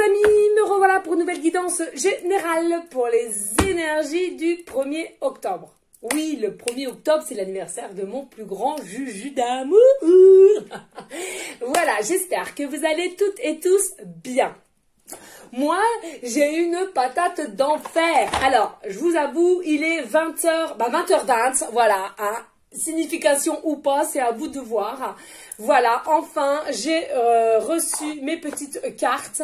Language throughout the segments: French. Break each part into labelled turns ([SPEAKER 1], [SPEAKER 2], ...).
[SPEAKER 1] amis, me revoilà pour une nouvelle guidance générale pour les énergies du 1er octobre. Oui, le 1er octobre, c'est l'anniversaire de mon plus grand Juju d'amour. Voilà, j'espère que vous allez toutes et tous bien. Moi, j'ai une patate d'enfer. Alors, je vous avoue, il est 20h, 20h20, voilà, hein. Signification ou pas, c'est à vous de voir. Voilà, enfin, j'ai reçu mes petites cartes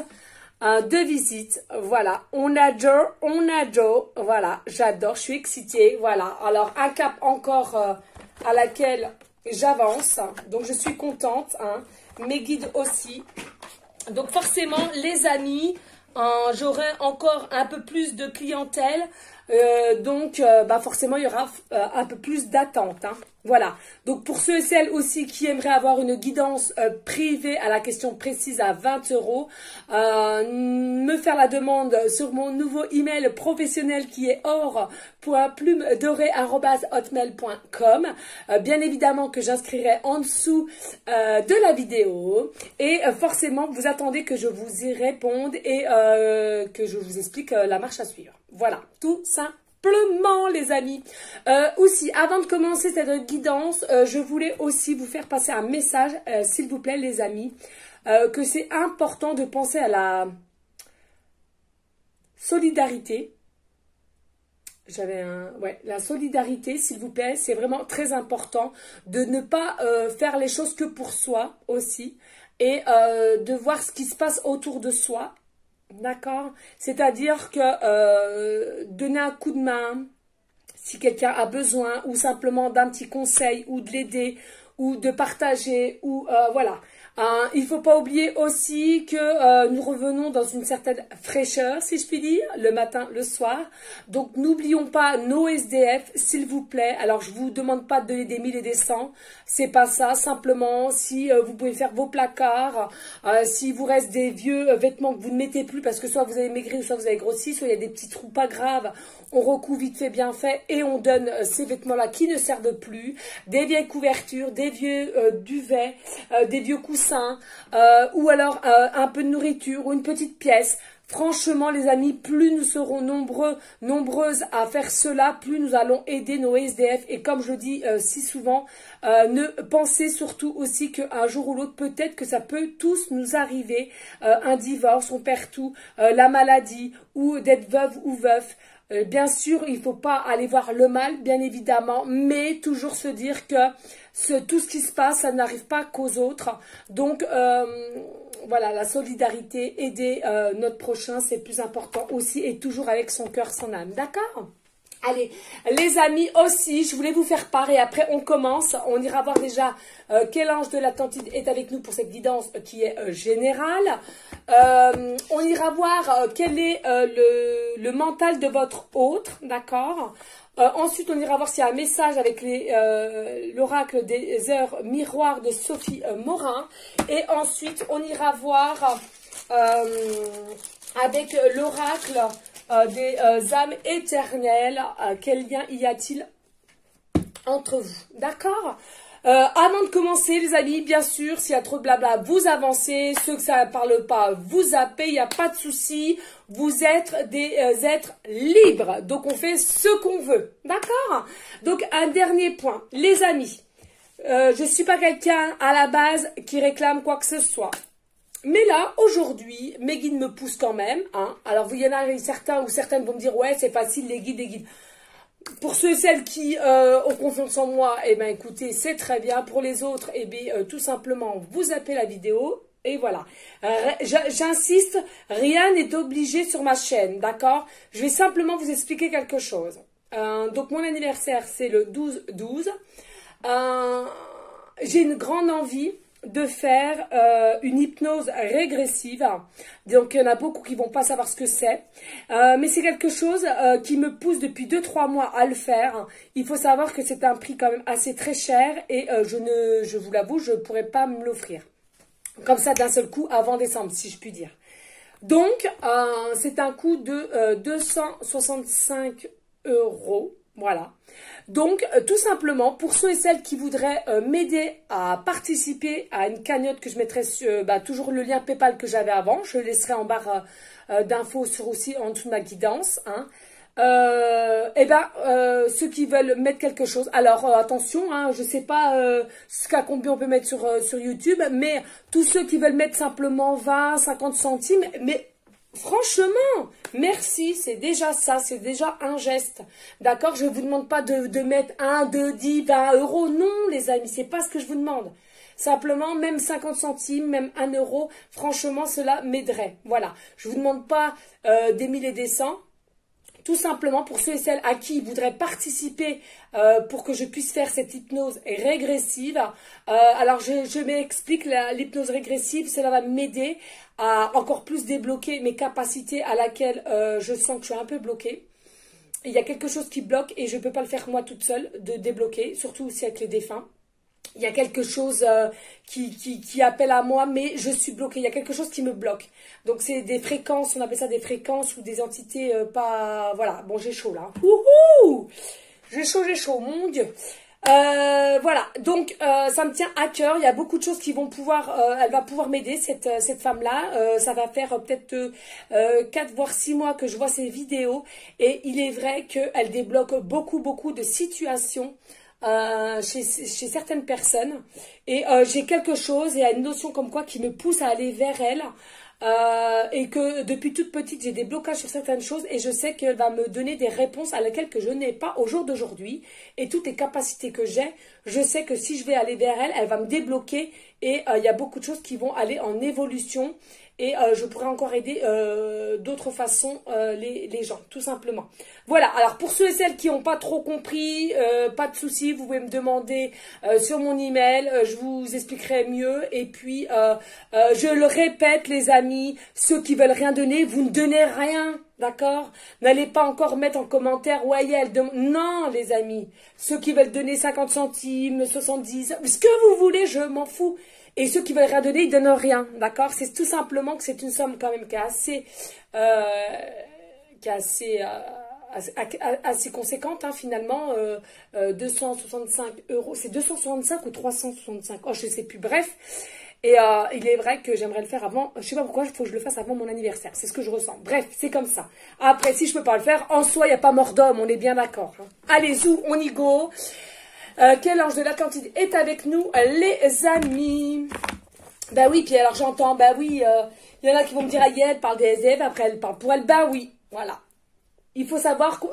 [SPEAKER 1] de visite. Voilà, on adore, voilà, j'adore, je suis excitée. Voilà, alors un cap encore à laquelle j'avance, donc je suis contente, hein. Mes guides aussi. Donc forcément, les amis, j'aurai encore un peu plus de clientèle. Donc forcément il y aura un peu plus d'attente, hein. Voilà, donc pour ceux et celles aussi qui aimeraient avoir une guidance privée à la question précise à 20 €, me faire la demande sur mon nouveau email professionnel qui est or.plumedorée@hotmail.com. Bien évidemment que j'inscrirai en dessous de la vidéo et forcément vous attendez que je vous y réponde et que je vous explique la marche à suivre. Voilà, tout simplement les amis. Aussi, avant de commencer cette guidance, je voulais aussi vous faire passer un message, s'il vous plaît les amis, que c'est important de penser à la solidarité. La solidarité, s'il vous plaît, c'est vraiment très important de ne pas faire les choses que pour soi aussi et de voir ce qui se passe autour de soi. D'accord? C'est-à-dire que donner un coup de main si quelqu'un a besoin ou simplement d'un petit conseil ou de l'aider ou de partager ou voilà. Il ne faut pas oublier aussi que nous revenons dans une certaine fraîcheur, si je puis dire, le matin, le soir. Donc, n'oublions pas nos SDF, s'il vous plaît. Alors, je vous demande pas de donner des 1000 et des 100. C'est pas ça. Simplement, si vous pouvez faire vos placards, s'il vous reste des vieux vêtements que vous ne mettez plus parce que soit vous avez maigri ou soit vous avez grossi, soit il y a des petits trous pas graves, on recouvre vite fait, bien fait et on donne ces vêtements-là qui ne servent plus. Des vieilles couvertures, des vieux duvets, des vieux coussins. Ou alors un peu de nourriture ou une petite pièce. Franchement les amis, plus nous serons nombreuses à faire cela, plus nous allons aider nos SDF. Et comme je dis si souvent, ne pensez surtout aussi qu'un jour ou l'autre, peut-être que ça peut tous nous arriver. Un divorce, on perd tout, la maladie ou d'être veuve ou veuf. Bien sûr, il ne faut pas aller voir le mal, bien évidemment, mais toujours se dire que tout ce qui se passe, ça n'arrive pas qu'aux autres. Donc, voilà, la solidarité, aider notre prochain, c'est plus important aussi, et toujours avec son cœur, son âme. D'accord ? Allez, les amis aussi, je voulais vous faire part et après on commence. On ira voir déjà quel ange de l'Atlantide est avec nous pour cette guidance qui est générale. On ira voir quel est le mental de votre autre, d'accord. Ensuite, on ira voir s'il y a un message avec l'oracle des heures miroirs de Sophie Morin. Et ensuite, on ira voir avec l'oracle des âmes éternelles, quel lien y a-t-il entre vous, d'accord? Avant de commencer les amis, bien sûr, s'il y a trop de blabla, vous avancez, ceux que ça ne parle pas, vous zappez, il n'y a pas de souci, vous êtes des êtres libres, donc on fait ce qu'on veut, d'accord? Donc un dernier point, les amis, je ne suis pas quelqu'un à la base qui réclame quoi que ce soit. Mais là, aujourd'hui, mes guides me poussent quand même, hein. Alors, il y en a certains ou certaines vont me dire, ouais, c'est facile, les guides. Pour ceux et celles qui ont confiance en moi, eh bien, écoutez, c'est très bien. Pour les autres, eh bien, tout simplement, vous zappez la vidéo. Et voilà. J'insiste, rien n'est obligé sur ma chaîne, d'accord? Je vais simplement vous expliquer quelque chose. Donc, mon anniversaire, c'est le 12-12. J'ai une grande envie de faire une hypnose régressive. Donc il y en a beaucoup qui vont pas savoir ce que c'est, mais c'est quelque chose qui me pousse depuis 2-3 mois à le faire. Il faut savoir que c'est un prix quand même assez très cher et je vous l'avoue, je ne pourrais pas me l'offrir comme ça d'un seul coup avant décembre, si je puis dire. Donc c'est un coût de 265 €. Voilà. Donc, tout simplement, pour ceux et celles qui voudraient m'aider à participer à une cagnotte que je mettrai sur, toujours le lien PayPal que j'avais avant, je le laisserai en barre d'infos sur aussi en dessous de ma guidance. Hein. Ceux qui veulent mettre quelque chose, alors attention, hein, je sais pas jusqu'à combien on peut mettre sur YouTube, mais tous ceux qui veulent mettre simplement 20, 50 centimes, mais franchement, merci, c'est déjà ça, c'est déjà un geste, d'accord? Je ne vous demande pas de mettre 1, 2, 10, 20 euros, non les amis, c'est pas ce que je vous demande. Simplement, même 50 centimes, même 1 euro, franchement, cela m'aiderait. Voilà, je ne vous demande pas des milliers et des cents. Tout simplement pour ceux et celles à qui voudraient participer pour que je puisse faire cette hypnose régressive. Alors je m'explique, l'hypnose régressive, cela va m'aider à encore plus débloquer mes capacités à laquelle je sens que je suis un peu bloquée. Il y a quelque chose qui bloque et je ne peux pas le faire moi toute seule, de débloquer, surtout aussi avec les défunts. Il y a quelque chose qui appelle à moi, mais je suis bloquée. Il y a quelque chose qui me bloque. Donc, c'est des fréquences, on appelle ça des fréquences ou des entités pas... Voilà, bon, j'ai chaud là. Wouhou! J'ai chaud, mon Dieu. Voilà, donc ça me tient à cœur. Il y a beaucoup de choses qui vont pouvoir... elle va pouvoir m'aider, cette femme-là. Ça va faire peut-être 4 voire 6 mois que je vois ses vidéos. Et il est vrai qu'elle débloque beaucoup de situations. Chez certaines personnes et j'ai quelque chose, il y a une notion comme quoi qui me pousse à aller vers elle et que depuis toute petite j'ai des blocages sur certaines choses et je sais qu'elle va me donner des réponses à laquelle que je n'ai pas au jour d'aujourd'hui et toutes les capacités que j'ai, je sais que si je vais aller vers elle, elle va me débloquer et il y a beaucoup de choses qui vont aller en évolution. Et je pourrais encore aider d'autres façons les gens, tout simplement. Voilà, alors pour ceux et celles qui n'ont pas trop compris, pas de souci, vous pouvez me demander sur mon email, je vous expliquerai mieux. Et puis, je le répète les amis, ceux qui veulent rien donner, vous ne donnez rien. D'accord? N'allez pas encore mettre en commentaire, ouais, elle demande. Non, les amis. Ceux qui veulent donner 50 centimes, 70, ce que vous voulez, je m'en fous. Et ceux qui veulent rien donner, ils donnent rien. D'accord? C'est tout simplement que c'est une somme quand même qui est assez conséquente, hein, finalement. 265 euros. C'est 265 ou 365? Oh, je ne sais plus. Bref. Et il est vrai que j'aimerais le faire avant, je sais pas pourquoi, il faut que je le fasse avant mon anniversaire, c'est ce que je ressens. Bref, c'est comme ça. Après, si je peux pas le faire, en soi, il n'y a pas mort d'homme, on est bien d'accord. Hein. Allez, zou, on y go. Quel ange de l'Atlantide est avec nous, les amis? Bah oui, puis alors j'entends, bah oui, il y en a qui vont me dire, aïe, elle parle des SDF, après elle parle pour elle, bah oui, voilà. Il faut savoir qu'on,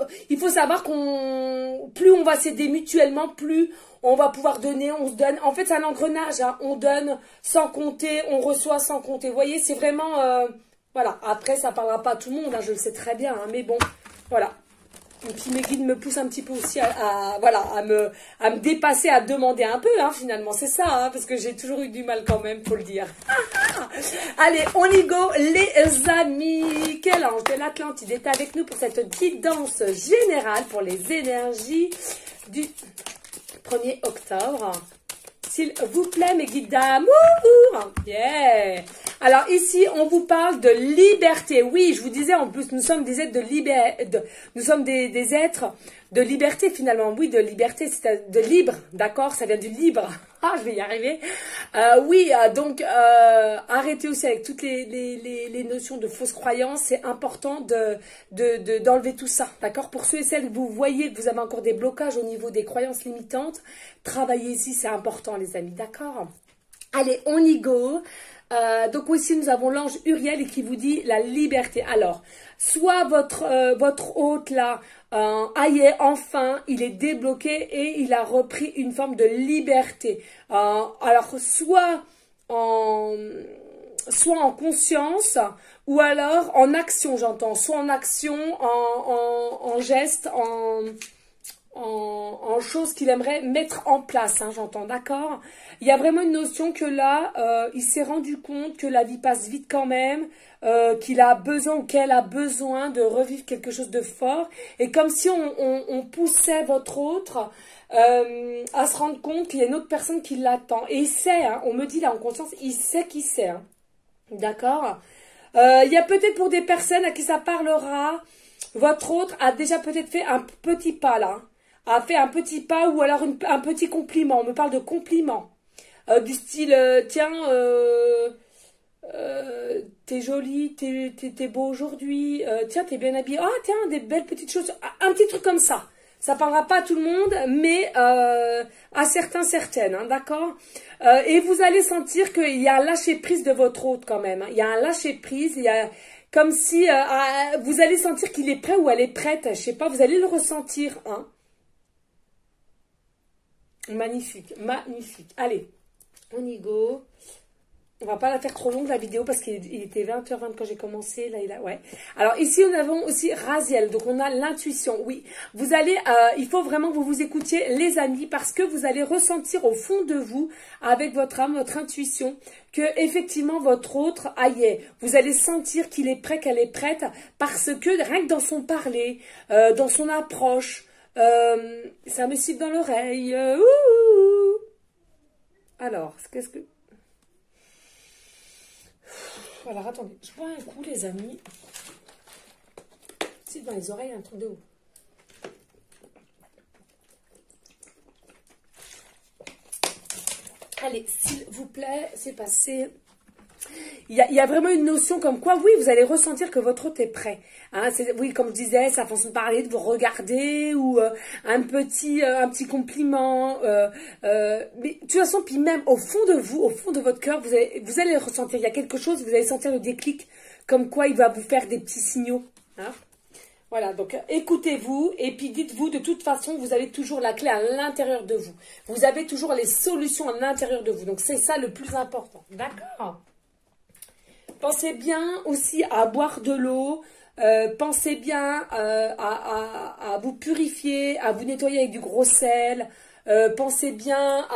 [SPEAKER 1] plus on va s'aider mutuellement, plus on va pouvoir donner, on se donne. En fait, c'est un engrenage, hein. On donne sans compter, on reçoit sans compter. Vous voyez, c'est vraiment, voilà. Après, ça parlera pas à tout le monde, hein, je le sais très bien, hein, mais bon, voilà. Et puis mes guides me poussent un petit peu aussi à me dépasser, à demander un peu, hein, finalement. C'est ça, hein, parce que j'ai toujours eu du mal quand même, faut le dire. Allez, on y go, les amis. Quel ange de l'Atlantide est avec nous pour cette guidance générale pour les énergies du 1er octobre. S'il vous plaît, mes guides d'amour. Yeah. Alors ici, on vous parle de liberté. Oui, je vous disais, en plus, nous sommes des êtres de liberté. Nous sommes des êtres de liberté, finalement. Oui, de liberté, c'est de libre. D'accord? Ça vient du libre. Ah, je vais y arriver. Oui, donc, arrêtez aussi avec toutes les notions de fausses croyances. C'est important d'enlever tout ça. D'accord? Pour ceux et celles que vous voyez que vous avez encore des blocages au niveau des croyances limitantes, travaillez-y, c'est important, les amis. D'accord? Allez, on y go. Donc ici, nous avons l'ange Uriel et qui vous dit la liberté. Alors, soit votre hôte là, aïe, enfin, il est débloqué et il a repris une forme de liberté. Alors, soit en conscience ou alors en action, j'entends. Soit en action, en geste, en choses qu'il aimerait mettre en place, hein, j'entends, d'accord? Il y a vraiment une notion que là, il s'est rendu compte que la vie passe vite quand même, qu'il a besoin ou qu'elle a besoin de revivre quelque chose de fort, et comme si on poussait votre autre à se rendre compte qu'il y a une autre personne qui l'attend, et il sait, hein, on me dit là en conscience, il sait qui c'est, hein, d'accord? Il y a peut-être pour des personnes à qui ça parlera, votre autre a déjà peut-être fait un petit pas là, a fait un petit pas ou alors un petit compliment. On me parle de compliment. Du style, tiens, t'es jolie, t'es beau aujourd'hui, tiens, t'es bien habillée. Ah, tiens, des belles petites choses. Un petit truc comme ça. Ça parlera pas à tout le monde, mais à certains, certaines, hein, d'accord. Et vous allez sentir qu'il y a un lâcher-prise de votre hôte quand même. Hein. Il y a un lâcher-prise, il y a comme si vous allez sentir qu'il est prêt ou elle est prête. Je sais pas, vous allez le ressentir. Hein. Magnifique, magnifique. Allez, on y go. On va pas la faire trop longue la vidéo parce qu'il était 20h20 quand j'ai commencé. Là, ouais. Alors ici, nous avons aussi Raziel. Donc on a l'intuition. Oui, vous allez, il faut vraiment que vous vous écoutiez les amis parce que vous allez ressentir au fond de vous, avec votre âme, votre intuition, que effectivement votre autre aïe. Vous allez sentir qu'il est prêt, qu'elle est prête parce que rien que dans son parler, dans son approche, ça me siffle dans l'oreille. Alors, qu'est-ce que... Alors, attendez, je bois un coup, les amis. Si, dans les oreilles, un truc de haut. Allez, s'il vous plaît, c'est passé. Il y a vraiment une notion comme quoi, oui, vous allez ressentir que votre hôte est prêt. Hein, oui, comme je disais, sa façon de parler, de vous regarder, ou un petit compliment. Mais de toute façon, puis même au fond de vous, au fond de votre cœur, vous allez ressentir, il y a quelque chose, vous allez sentir le déclic, comme quoi il va vous faire des petits signaux. Hein. Voilà, donc écoutez-vous et puis dites-vous, de toute façon, vous avez toujours la clé à l'intérieur de vous. Vous avez toujours les solutions à l'intérieur de vous. Donc c'est ça le plus important. D'accord ? Pensez bien aussi à boire de l'eau, pensez bien à vous purifier, à vous nettoyer avec du gros sel, pensez bien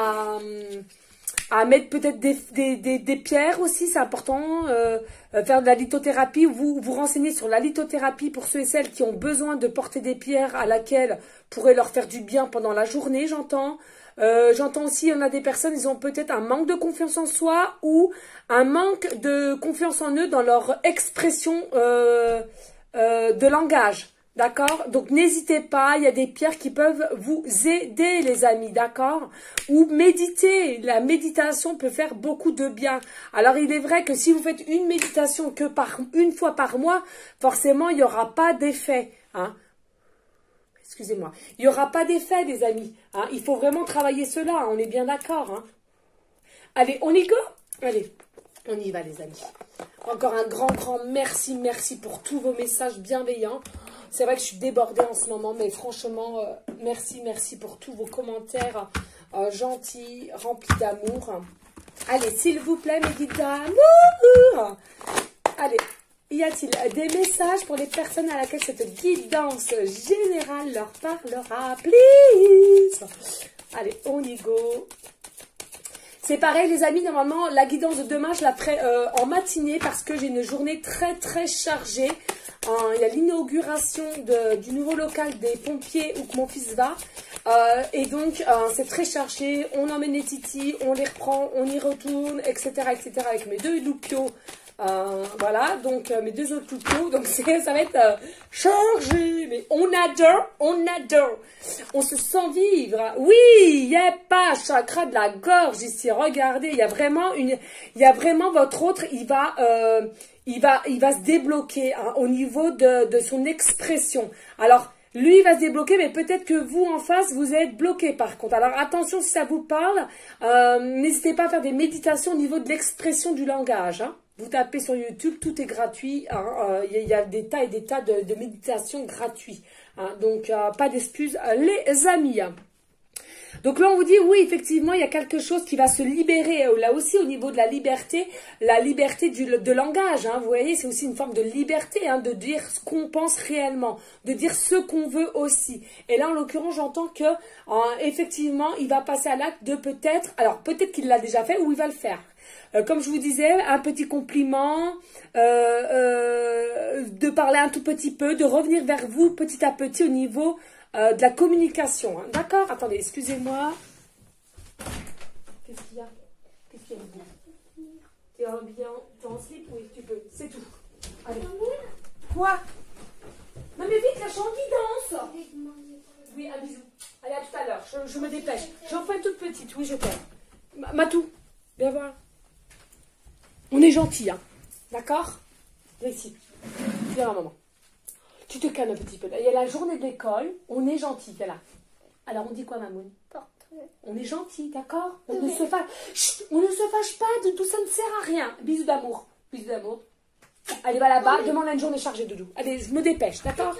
[SPEAKER 1] à mettre peut-être des pierres aussi, c'est important, faire de la lithothérapie, vous renseignez sur la lithothérapie pour ceux et celles qui ont besoin de porter des pierres à laquelle pourrait leur faire du bien pendant la journée, j'entends. J'entends aussi, il y en a des personnes, ils ont peut-être un manque de confiance en soi ou un manque de confiance en eux dans leur expression de langage. D'accord? Donc, n'hésitez pas, il y a des pierres qui peuvent vous aider, les amis, d'accord? Ou méditer. La méditation peut faire beaucoup de bien. Alors, il est vrai que si vous faites une méditation que une fois par mois, forcément, il n'y aura pas d'effet, hein? Excusez-moi. Il n'y aura pas d'effet, les amis. Hein. Il faut vraiment travailler cela. Hein. On est bien d'accord. Hein. Allez, on y go? Allez, on y va, les amis. Encore un grand merci pour tous vos messages bienveillants. C'est vrai que je suis débordée en ce moment, mais franchement, merci pour tous vos commentaires gentils, remplis d'amour. Allez, s'il vous plaît, mes guides d'amour. Allez. Y a-t-il des messages pour les personnes à laquelle cette guidance générale leur parlera? Please! Allez, on y go. C'est pareil, les amis, normalement, la guidance de demain, je la ferai en matinée parce que j'ai une journée très chargée. Il y a l'inauguration du nouveau local des pompiers où mon fils va. Et donc, c'est très chargé. On emmène les titis, on les reprend, on y retourne, etc. avec mes deux loupiaux. Voilà, donc mes deux autres loupiots. Donc, ça va être chargé. Mais on adore. On se sent vivre. Oui, il n'y a pas chakra de la gorge ici. Regardez, il y a vraiment votre autre, il va se débloquer hein, au niveau de son expression. Alors, lui, il va se débloquer, mais peut-être que vous, en face, vous êtes bloqué par contre. Alors, attention, si ça vous parle, n'hésitez pas à faire des méditations au niveau de l'expression du langage. Hein. Vous tapez sur YouTube, tout est gratuit. Hein, y a des tas et des tas de méditations gratuites. Hein, donc, pas d'excuses, les amis. Donc là, on vous dit, oui, effectivement, il y a quelque chose qui va se libérer. Là aussi, au niveau de la liberté de langage. Hein, vous voyez, c'est aussi une forme de liberté, hein, de dire ce qu'on pense réellement, de dire ce qu'on veut aussi. Et là, en l'occurrence, j'entends que, effectivement, il va passer à l'acte de peut-être, alors peut-être qu'il l'a déjà fait ou il va le faire. Comme je vous disais, un petit compliment, de parler un tout petit peu, de revenir vers vous petit à petit au niveau de la communication. Hein. D'accord? Attendez, excusez-moi. Qu'est-ce qu'il y a? T'es en slip? Oui, tu peux. C'est tout. Allez. Quoi? Non mais vite, la chambre qui danse. Oui, un bisou. à l'heure. Je me dépêche. J'en fais une toute petite. Oui, je t'aime. Matou, viens voir. On est gentil, hein. D'accord? Viens ici. Viens là, maman. Tu te calmes un petit peu. Il y a la journée de l'école. On est gentil. Viens là. Alors, on dit quoi, Mamoun? On est gentil, d'accord? On ne se fâche. Chut, on ne se fâche pas. De tout ça ne sert à rien. Bisous d'amour. Bisous d'amour. Allez, va là-bas. Demande une journée chargée, Doudou. Allez, je me dépêche, d'accord?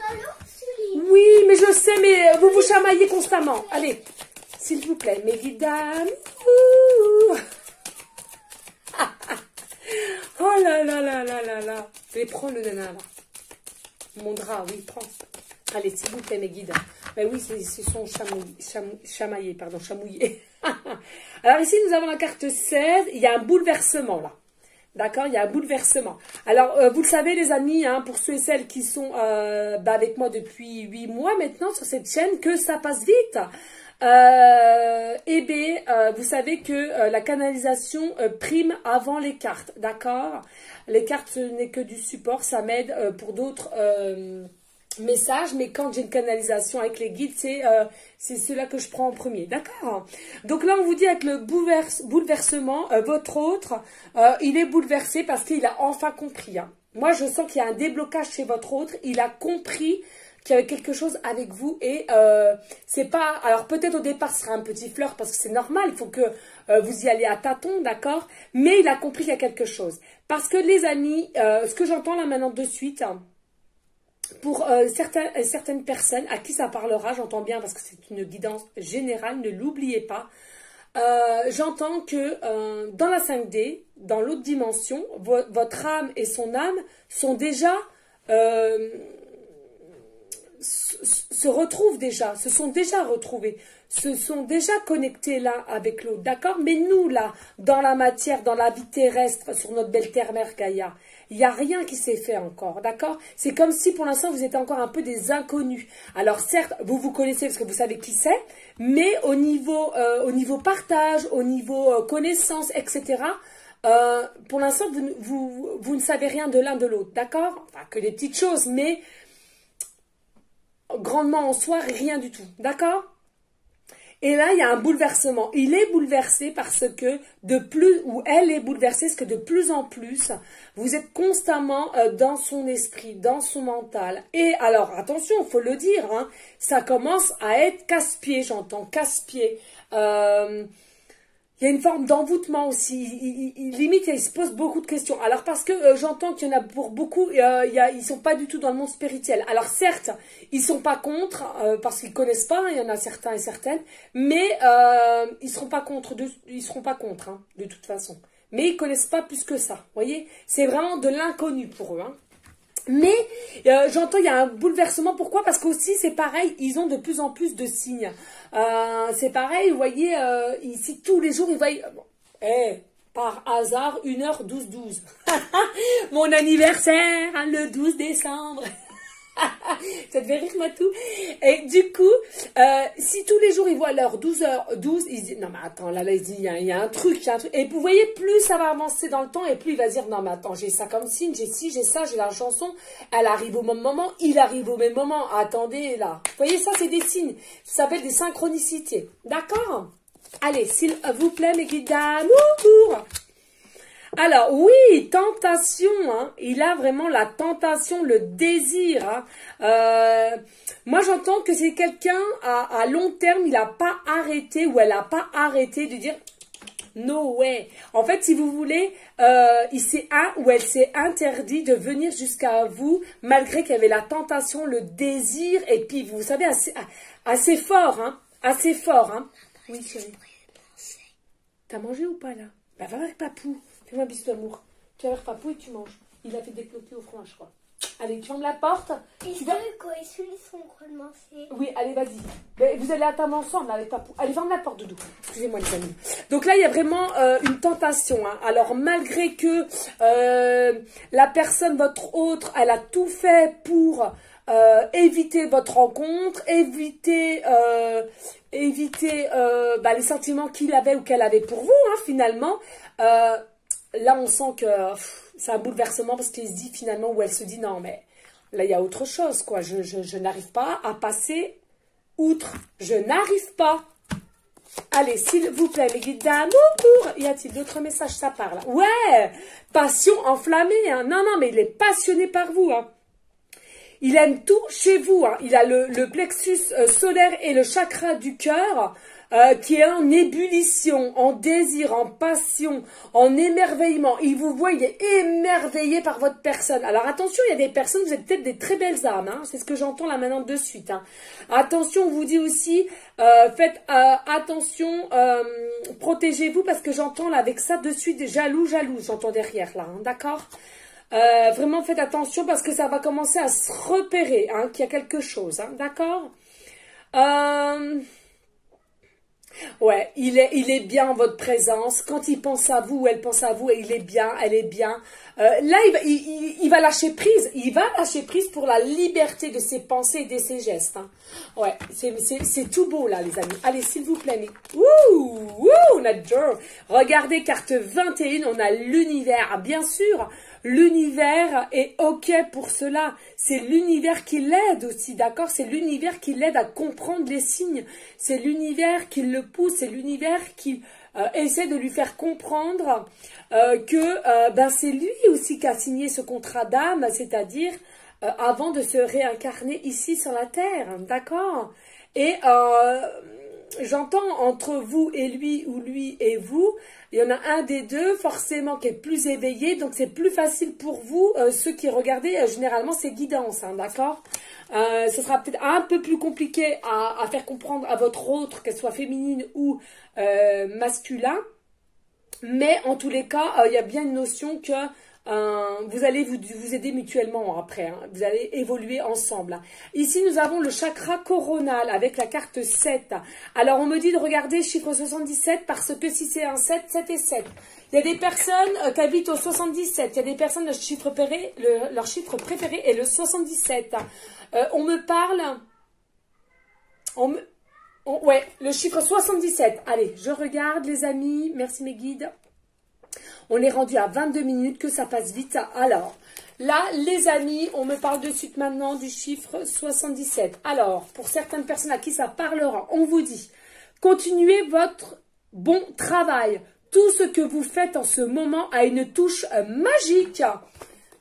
[SPEAKER 1] Oui, mais je sais, mais vous vous chamaillez constamment. Allez, s'il vous plaît, mes guides dames. Oh là là là là là là. Allez, prends le nana, là. Mon drap, oui, prends. Allez, s'il vous plaît, mes guides. Ben oui, ce sont chamaillés, pardon, chamouillés. Alors ici, nous avons la carte 16. Il y a un bouleversement, là. D'accord, il y a un bouleversement. Alors, vous le savez, les amis, hein, pour ceux et celles qui sont avec moi depuis 8 mois maintenant sur cette chaîne, que ça passe vite. Vous savez que la canalisation prime avant les cartes, d'accord? Les cartes, ce n'est que du support, ça m'aide pour d'autres messages, mais quand j'ai une canalisation avec les guides, c'est cela que je prends en premier, d'accord? Donc là, on vous dit avec le bouleversement, votre autre, il est bouleversé parce qu'il a enfin compris. Hein. Moi, je sens qu'il y a un déblocage chez votre autre, il a compris qu'il y avait quelque chose avec vous et c'est pas... Alors peut-être au départ, ce sera un petit fleur parce que c'est normal, il faut que vous y allez à tâtons, d'accord? Mais il a compris qu'il y a quelque chose. Parce que les amis, ce que j'entends là maintenant de suite... Hein, pour certaines personnes à qui ça parlera, j'entends bien parce que c'est une guidance générale, ne l'oubliez pas. J'entends que dans la 5D, dans l'autre dimension, votre âme et son âme sont déjà, se retrouvent déjà, se sont déjà retrouvés, se sont déjà connectés l'un avec l'autre, d'accord? Mais nous, là, dans la matière, dans la vie terrestre, sur notre belle terre-mère Gaïa, il n'y a rien qui s'est fait encore, d'accord? C'est comme si pour l'instant vous étiez encore un peu des inconnus. Alors certes, vous vous connaissez parce que vous savez qui c'est, mais au niveau partage, au niveau connaissance, etc., pour l'instant vous ne savez rien de l'un de l'autre, d'accord? Enfin, que des petites choses, mais grandement en soi, rien du tout, d'accord? Et là, il y a un bouleversement. Il est bouleversé parce que ou elle est bouleversée parce que de plus en plus, vous êtes constamment dans son esprit, dans son mental. Et alors, attention, il faut le dire, hein, ça commence à être casse-pied, j'entends, casse-pied. Il y a une forme d'envoûtement aussi. Limite, il se pose beaucoup de questions. Alors, parce que j'entends qu'il y en a pour beaucoup, ils sont pas du tout dans le monde spirituel. Alors, certes, ils sont pas contre, parce qu'ils connaissent pas, il y en a certains et certaines, mais ils seront pas contre, hein, de toute façon. Mais ils connaissent pas plus que ça, vous voyez? C'est vraiment de l'inconnu pour eux, hein. Mais j'entends, il y a un bouleversement. Pourquoi? Parce qu'aussi, c'est pareil, ils ont de plus en plus de signes. C'est pareil, vous voyez, ici, tous les jours, ils voient... par hasard, 1h12-12. Mon anniversaire, hein, le 12 décembre. Ça te fait rire, moi, tout. Et du coup, si tous les jours, ils voient l'heure 12h12, ils se disent, non, mais attends, là, ils disent, il y a un truc, il y a un truc. Et vous voyez, plus ça va avancer dans le temps, et plus il va se dire, non, mais attends, j'ai ça comme signe, j'ai ci, j'ai ça, j'ai la chanson. Elle arrive au même moment, il arrive au même moment. Attendez, là. Vous voyez, ça, c'est des signes. Ça s'appelle des synchronicités. D'accord? Allez, s'il vous plaît, mes guides d'amour. Alors, oui, tentation, hein, il a vraiment la tentation, le désir. Hein. Moi, j'entends que c'est quelqu'un, à long terme, il n'a pas arrêté ou elle n'a pas arrêté de dire « no way ». En fait, si vous voulez, il s'est ou elle s'est interdit de venir jusqu'à vous, malgré qu'il y avait la tentation, le désir, et puis, vous savez, assez fort, hein, assez fort. Hein. Oui, chérie. T'as mangé ou pas, là? Bah, va avec Papou. Fais-moi un bisou d'amour. Tu vas vers Papou et tu manges. Il a fait des cloquets au fromage, je crois. Allez, tu fermes la porte.
[SPEAKER 2] Est-ce qu'ils sont en train de manger?
[SPEAKER 1] Oui, allez, vas-y. Vous allez à table ensemble avec Papou. Allez, ferme la porte, Doudou. Excusez-moi, les amis. Donc là, il y a vraiment une tentation. Hein. Alors, malgré que la personne, votre autre, elle a tout fait pour éviter votre rencontre, éviter les sentiments qu'il avait ou qu'elle avait pour vous, hein, finalement. Là, on sent que c'est un bouleversement parce qu'il se dit finalement, ou elle se dit, non, mais là, il y a autre chose, quoi. Je n'arrive pas à passer outre, je n'arrive pas. Allez, s'il vous plaît, les guides d'amour. Y a-t-il d'autres messages? Ça parle. Ouais, passion enflammée. Hein. Non, non, mais il est passionné par vous. Hein. Il aime tout chez vous. Hein. Il a le plexus solaire et le chakra du cœur qui est en ébullition, en désir, en passion, en émerveillement. Il vous voit, il est émerveillé par votre personne. Alors attention, il y a des personnes, vous êtes peut-être des très belles âmes. Hein. C'est ce que j'entends là maintenant de suite. Hein. Attention, on vous dit aussi, faites attention, protégez-vous parce que j'entends là avec ça de suite, jaloux, j'entends derrière là. Hein. D'accord? Vraiment faites attention parce que ça va commencer à se repérer, hein, qu'il y a quelque chose, hein, d'accord? Ouais, il est bien en votre présence. Quand il pense à vous, elle pense à vous, et il est bien, elle est bien. Là, il va lâcher prise. Il va lâcher prise pour la liberté de ses pensées et de ses gestes. Hein. Ouais, c'est tout beau là, les amis. Allez, s'il vous plaît. Mais... Ouh, on adore. Regardez, carte 21, on a l'univers. Bien sûr, l'univers est OK pour cela. C'est l'univers qui l'aide aussi, d'accord? C'est l'univers qui l'aide à comprendre les signes. C'est l'univers qui le pousse. C'est l'univers qui essaie de lui faire comprendre que ben, c'est lui aussi qui a signé ce contrat d'âme, c'est-à-dire avant de se réincarner ici sur la Terre, d'accord? Et j'entends entre vous et lui ou lui et vous, il y en a un des deux forcément qui est plus éveillé, donc c'est plus facile pour vous, ceux qui regardez, généralement c'est guidance, hein, d'accord? Ce sera peut-être un peu plus compliqué à faire comprendre à votre autre, qu'elle soit féminine ou masculin, mais en tous les cas, il y a bien une notion que vous allez vous aider mutuellement après, hein. Vous allez évoluer ensemble. Ici, nous avons le chakra coronal avec la carte 7. Alors, on me dit de regarder chiffre 77 parce que si c'est un 7, 7 et 7. Il y a des personnes qui habitent au 77. Il y a des personnes, leur chiffre préféré est le 77. On me parle... ouais, le chiffre 77. Allez, je regarde les amis. Merci mes guides. On est rendu à 22 minutes, que ça passe vite. Alors, là, les amis, on me parle de suite maintenant du chiffre 77. Alors, pour certaines personnes à qui ça parlera, on vous dit, continuez votre bon travail. Tout ce que vous faites en ce moment a une touche magique.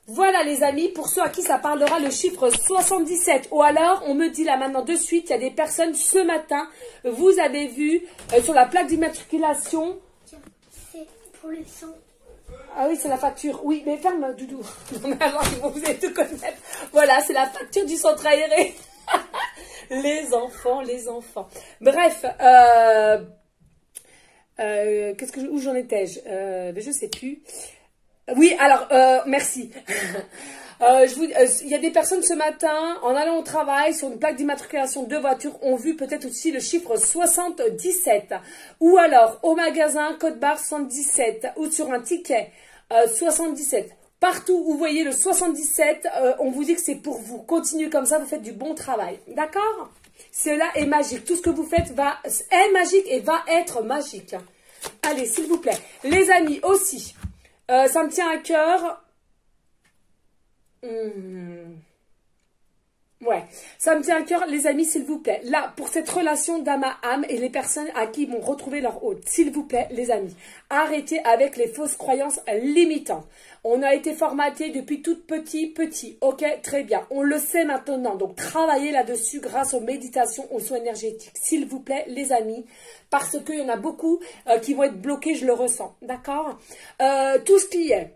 [SPEAKER 1] Voilà les amis, pour ceux à qui ça parlera le chiffre 77. Ou alors, on me dit là maintenant de suite, il y a des personnes ce matin, vous avez vu sur la plaque d'immatriculation.
[SPEAKER 2] C'est pour le sang.
[SPEAKER 1] Ah oui, c'est la facture. Oui, mais ferme, Doudou. Non, mais alors, vous allez tout connaître. Voilà, c'est la facture du centre aéré. Les enfants, les enfants. Bref, où j'en étais-je? Je sais plus. Oui, alors, merci. Il y a des personnes ce matin, en allant au travail, sur une plaque d'immatriculation de voiture, ont vu peut-être aussi le chiffre 77. Ou alors, au magasin, code barre 77. Ou sur un ticket, 77. Partout où vous voyez le 77, on vous dit que c'est pour vous. Continuez comme ça, vous faites du bon travail. D'accord? Cela est magique. Tout ce que vous faites est magique et va être magique. Allez, s'il vous plaît. Les amis, aussi, ça me tient à cœur... Ouais, ça me tient à cœur, les amis, s'il vous plaît. Là, pour cette relation d'âme à âme et les personnes à qui ils vont retrouver leur hôte, s'il vous plaît, les amis, arrêtez avec les fausses croyances limitantes. On a été formaté depuis tout petit, ok, très bien. On le sait maintenant, donc travaillez là-dessus grâce aux méditations, aux soins énergétiques, s'il vous plaît, les amis, parce qu'il y en a beaucoup qui vont être bloqués, je le ressens, d'accord? Tout ce qui est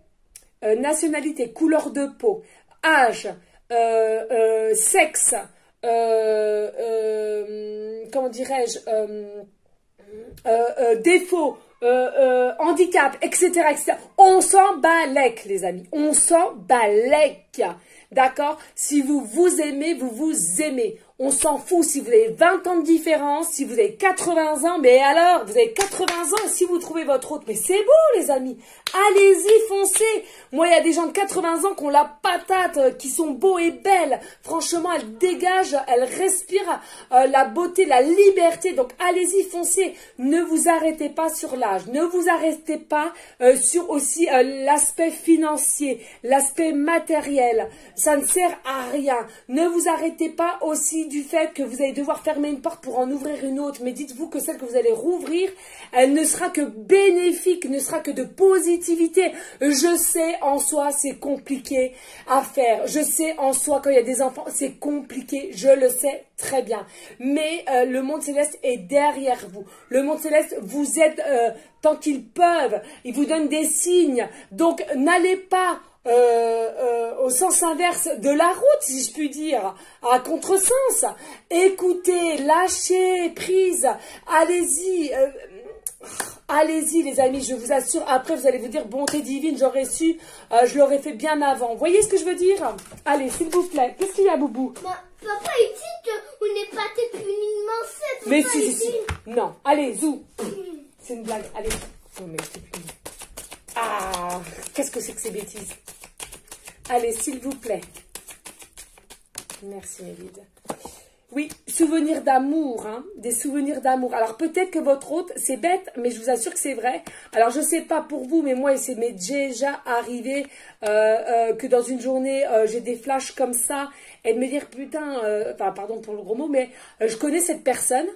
[SPEAKER 1] nationalité, couleur de peau, âge, sexe, comment dirais-je, défaut, handicap, etc., etc. On s'en balèque, les amis. On s'en balèque. D'accord? Si vous vous aimez, vous vous aimez. On s'en fout si vous avez 20 ans de différence, si vous avez 80 ans, mais alors, vous avez 80 ans si vous trouvez votre autre. Mais c'est beau, les amis. Allez-y, foncez. Moi, il y a des gens de 80 ans qui ont la patate, qui sont beaux et belles. Franchement, elles dégagent, elles respirent la beauté, la liberté. Donc, allez-y, foncez. Ne vous arrêtez pas sur l'âge. Ne vous arrêtez pas sur aussi l'aspect financier, l'aspect matériel. Ça ne sert à rien. Ne vous arrêtez pas aussi du fait que vous allez devoir fermer une porte pour en ouvrir une autre, mais dites-vous que celle que vous allez rouvrir, elle ne sera que bénéfique, ne sera que de positivité. Je sais en soi, c'est compliqué à faire. Je sais en soi, quand il y a des enfants, c'est compliqué. Je le sais très bien. Mais le monde céleste est derrière vous. Le monde céleste vous aide tant qu'ils peuvent. Ils vous donnent des signes. Donc, n'allez pas au sens inverse de la route, si je puis dire, à contresens. Écoutez, lâchez prise, allez-y, allez-y les amis, je vous assure, après vous allez vous dire, bonté divine, j'aurais su, je l'aurais fait bien avant. Vous voyez ce que je veux dire? Allez, s'il vous plaît, qu'est-ce qu'il y a, Boubou?
[SPEAKER 2] Bah, papa, il dit qu'on n'est pas uniquement sept.
[SPEAKER 1] Mais si. Non, allez, zou. C'est une blague, allez. Non, mais c'est plus... Ah, qu'est-ce que c'est que ces bêtises? Allez, s'il vous plaît. Merci, Mélide. Oui, souvenirs d'amour, hein, des souvenirs d'amour. Alors, peut-être que votre hôte, c'est bête, mais je vous assure que c'est vrai. Alors, je sais pas pour vous, mais moi, c'est m'est déjà arrivé que dans une journée, j'ai des flashs comme ça, et de me dire, putain, enfin, pardon pour le gros mot, mais je connais cette personne,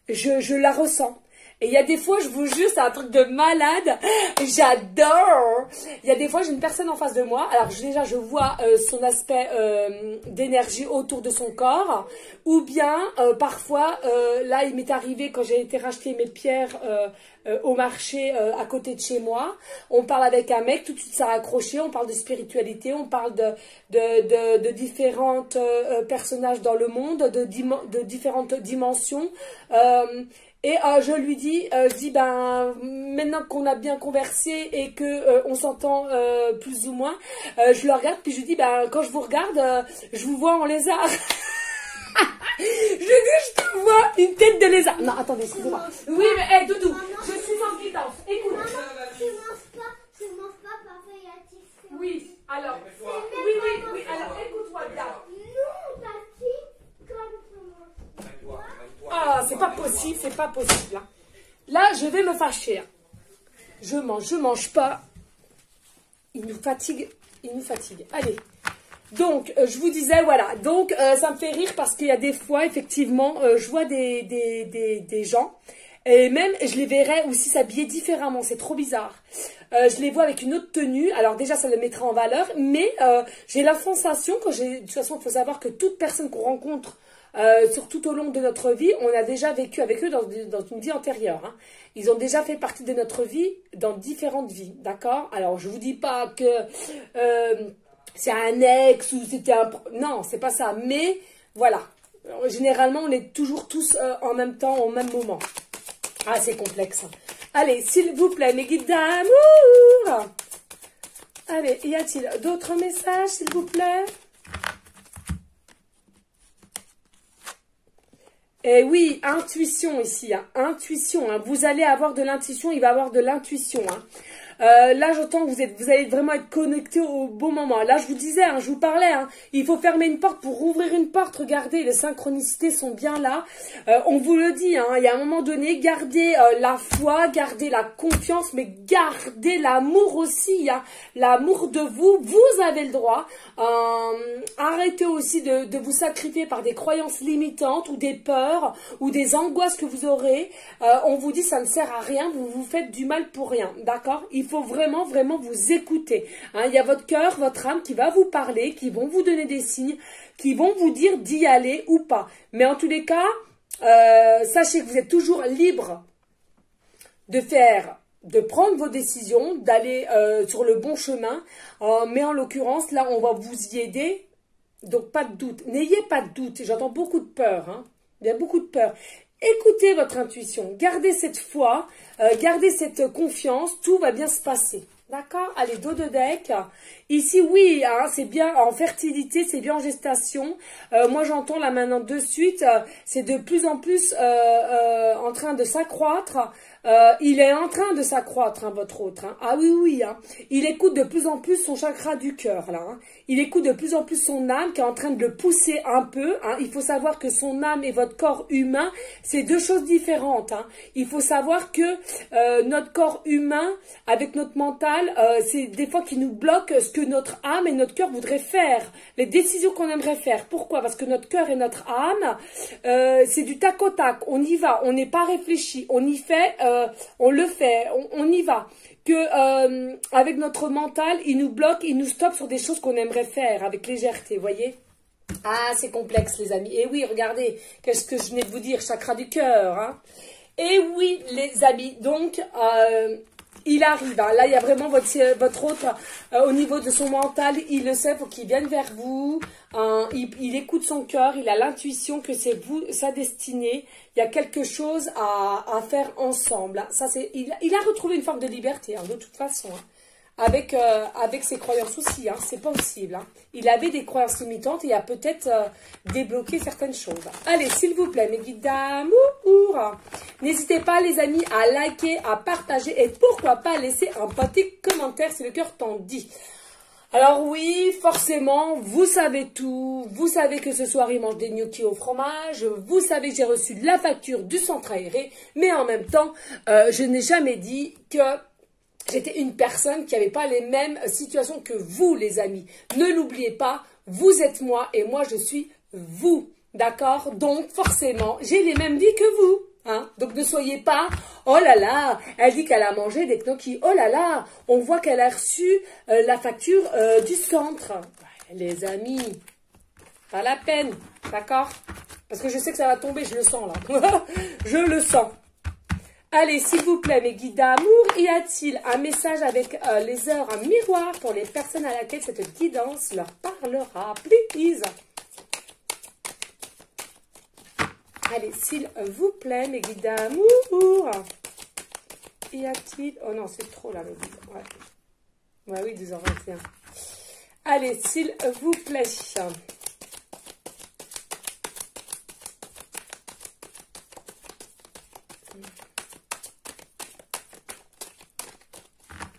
[SPEAKER 1] je la ressens. Et il y a des fois, je vous jure, c'est un truc de malade. J'adore. Il y a des fois, j'ai une personne en face de moi. Alors déjà, je vois son aspect d'énergie autour de son corps. Ou bien, parfois, là, il m'est arrivé quand j'ai été racheter mes pierres au marché à côté de chez moi. On parle avec un mec, tout de suite ça a accroché. On parle de spiritualité, on parle de différentes personnages dans le monde, de différentes dimensions. Et je lui dis, ben maintenant qu'on a bien conversé et que on s'entend plus ou moins, je le regarde puis je lui dis, ben quand je vous regarde, je vous vois en lézard. Je dis, je te vois une tête de lézard. Non, attendez, excusez-moi. Oui, mais hey, Doudou, je suis en guidance. Écoute.
[SPEAKER 2] Tu manges pas, papa, il a dit ça.
[SPEAKER 1] Oui, alors. Oui, alors écoute-moi bien.
[SPEAKER 2] Non, t'as dit comme tu manges.
[SPEAKER 1] Ah, c'est pas possible. Hein. Là, je vais me fâcher. Hein. Je mange pas. Il nous fatigue. Allez. Donc, je vous disais, voilà. Donc, ça me fait rire parce qu'il y a des fois, effectivement, je vois des gens. Et même, je les verrais aussi s'habiller différemment. C'est trop bizarre. Je les vois avec une autre tenue. Alors déjà, ça le mettra en valeur. Mais j'ai la sensation que de toute façon, il faut savoir que toute personne qu'on rencontre tout au long de notre vie, on a déjà vécu avec eux dans une vie antérieure. Hein. Ils ont déjà fait partie de notre vie dans différentes vies, d'accord? Alors, je vous dis pas que c'est un ex ou c'était un... Non, c'est pas ça. Mais, voilà. Généralement, on est toujours tous en même temps, au même moment. Ah, c'est complexe. Allez, s'il vous plaît, mes guides d'amour. Allez, y a-t-il d'autres messages, s'il vous plaît? Eh oui, intuition ici, hein. Intuition, hein. Vous allez avoir de l'intuition, il va avoir de l'intuition, hein. Là, j'entends que vous allez vraiment être connecté au bon moment. Là, je vous disais, hein, je vous parlais, hein, il faut fermer une porte pour rouvrir une porte. Regardez, les synchronicités sont bien là. On vous le dit, hein, il y a un moment donné, gardez la foi, gardez la confiance, mais gardez l'amour aussi. Hein, l'amour de vous, vous avez le droit. Arrêtez aussi de vous sacrifier par des croyances limitantes ou des peurs ou des angoisses que vous aurez. On vous dit, ça ne sert à rien, vous vous faites du mal pour rien, d'accord? Il faut vraiment, vraiment vous écouter. Hein, il y a votre cœur, votre âme qui va vous parler, qui vont vous donner des signes, qui vont vous dire d'y aller ou pas. Mais en tous les cas, sachez que vous êtes toujours libre de prendre vos décisions, d'aller sur le bon chemin. Mais en l'occurrence, là, on va vous y aider. Donc, pas de doute. N'ayez pas de doute. J'entends beaucoup de peur. Hein. Il y a beaucoup de peur. Écoutez votre intuition, gardez cette foi, gardez cette confiance, tout va bien se passer. D'accord? Allez, dos de deck. Ici, oui, hein, c'est bien en fertilité, c'est bien en gestation. Moi, j'entends là maintenant de suite, c'est de plus en plus en train de s'accroître. il est en train de s'accroître, hein, votre autre. Hein. Ah oui, oui. Hein. Il écoute de plus en plus son chakra du cœur, là. Hein. Il écoute de plus en plus son âme qui est en train de le pousser un peu. Hein. Il faut savoir que son âme et votre corps humain, c'est deux choses différentes. Hein. Il faut savoir que notre corps humain, avec notre mental, c'est des fois qui nous bloque ce que notre âme et notre cœur voudraient faire. Les décisions qu'on aimerait faire. Pourquoi? Parce que notre cœur et notre âme, c'est du tac au tac. On y va, on n'est pas réfléchi. On y fait, on le fait, on y va. Que avec notre mental, il nous bloque, il nous stoppe sur des choses qu'on aimerait faire avec légèreté, voyez? Ah, c'est complexe, les amis. Et oui, regardez, qu'est-ce que je venais de vous dire, chakra du cœur. Hein. Et oui, les amis, donc, il arrive. Hein. Là, il y a vraiment votre autre, au niveau de son mental, il le sait, il faut qu'il vienne vers vous. Il écoute son cœur, il a l'intuition que c'est vous, sa destinée. Il y a quelque chose à faire ensemble. Ça, il a retrouvé une forme de liberté, hein, de toute façon. Hein. Avec ses croyances aussi, hein, c'est possible. Hein. Il avait des croyances limitantes et il a peut-être débloqué certaines choses. Allez, s'il vous plaît, mes guides d'amour, n'hésitez pas, les amis, à liker, à partager et pourquoi pas laisser un petit commentaire si le cœur t'en dit. Alors oui, forcément, vous savez tout. Vous savez que ce soir, il mange des gnocchis au fromage. Vous savez que j'ai reçu la facture du centre aéré. Mais en même temps, je n'ai jamais dit que j'étais une personne qui n'avait pas les mêmes situations que vous, les amis. Ne l'oubliez pas, vous êtes moi et moi, je suis vous. D'accord? Donc, forcément, j'ai les mêmes vies que vous. Hein? Donc, ne soyez pas, oh là là, elle dit qu'elle a mangé des gnocchis. Oh là là, on voit qu'elle a reçu la facture du centre. Ouais, les amis, pas la peine. D'accord? Parce que je sais que ça va tomber, je le sens là. Je le sens. Allez, s'il vous plaît, mes guides d'amour, y a-t-il un message avec les heures, un miroir pour les personnes à laquelle cette guidance leur parlera? Please. Allez, s'il vous plaît, mes guides d'amour, y a-t-il... Oh non, c'est trop là, mes guides. Ouais, oui, 12h21. Allez, s'il vous plaît...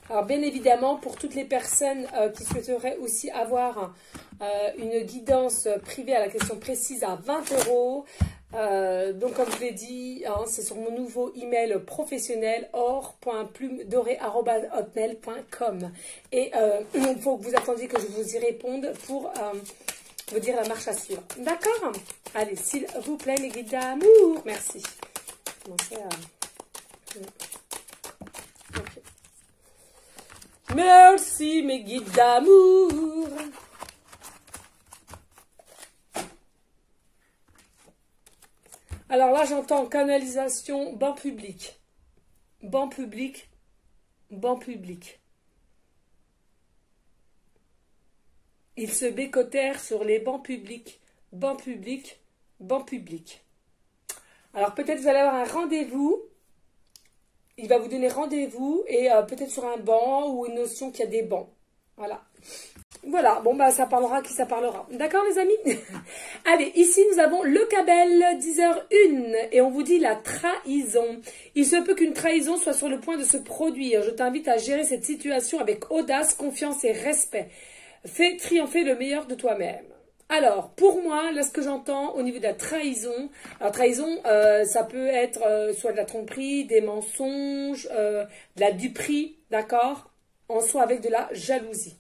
[SPEAKER 1] Alors, bien évidemment, pour toutes les personnes qui souhaiteraient aussi avoir une guidance privée à la question précise à 20 €. Donc, comme je l'ai dit, hein, c'est sur mon nouveau email professionnel or.plumedorée@hotmail.com. Et il faut que vous attendiez que je vous y réponde pour vous dire la marche à suivre. D'accord? Allez, s'il vous plaît, mes guides d'amour. Merci. Commencez à... Okay. Merci, mes guides d'amour. Alors là, j'entends canalisation, banc public. Banc public, banc public. Ils se bécotèrent sur les bancs publics, banc public, banc public. Alors peut-être vous allez avoir un rendez-vous. Il va vous donner rendez-vous et peut-être sur un banc ou une notion qu'il y a des bancs. Voilà. Voilà, bon bah ça parlera qui ça parlera. D'accord les amis? Allez, ici nous avons le Cabel, 10h01 et on vous dit la trahison. Il se peut qu'une trahison soit sur le point de se produire. Je t'invite à gérer cette situation avec audace, confiance et respect. Fais triompher le meilleur de toi-même. Alors, pour moi, là, ce que j'entends au niveau de la trahison, alors trahison, ça peut être soit de la tromperie, des mensonges, de la duperie, d'accord? En soi, avec de la jalousie.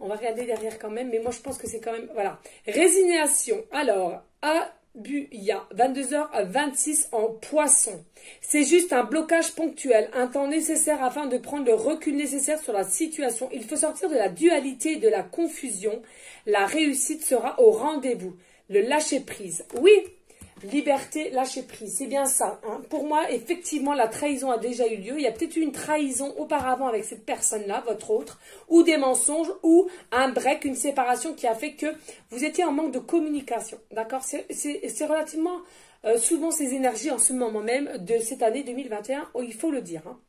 [SPEAKER 1] On va regarder derrière quand même, mais moi, je pense que c'est quand même, voilà. Résignation. Alors, Abuya, 22h26 en poisson. C'est juste un blocage ponctuel, un temps nécessaire afin de prendre le recul nécessaire sur la situation. Il faut sortir de la dualité et de la confusion. La réussite sera au rendez-vous. Le lâcher-prise. Oui, liberté, lâcher-prise. C'est bien ça. Hein. Pour moi, effectivement, la trahison a déjà eu lieu. Il y a peut-être eu une trahison auparavant avec cette personne-là, votre autre, ou des mensonges, ou un break, une séparation qui a fait que vous étiez en manque de communication. D'accord? C'est relativement souvent ces énergies en ce moment même de cette année 2021, il faut le dire. Hein.